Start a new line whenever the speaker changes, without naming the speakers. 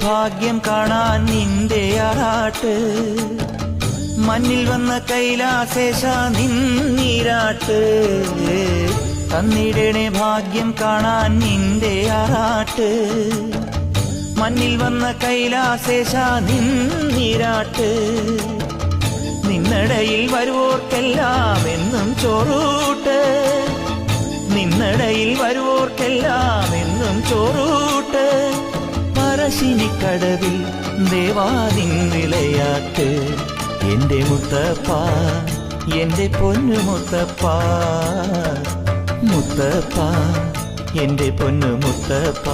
ഭാഗ്യം കാണാൻ നിന്റെ ആറാട്ട്, മണ്ണിൽ വന്ന കൈലാസേശ നിന്നീരാട്ട്. തന്നിടണേ ഭാഗ്യം കാണാൻ നിന്റെ ആറാട്ട്, മണ്ണിൽ വന്ന കൈലാസേശ നിന്നീരാട്ട്. നിന്നടയിൽ വരുവോർക്കെല്ലാം എന്നും ചോറൂട്ട്, നിന്നടയിൽ വരുവോർക്കെല്ലാം എന്നും ചോറൂട്ട്. പറശ്ശിനിക്കടവിൽ ദേവാനിൻ വിളയാട്ട്, എന്റെ മുത്തപ്പ എന്റെ പൊന്നു മുത്തപ്പ, മുത്തപ്പ എന്റെ പൊന്നു മുത്തപ്പ.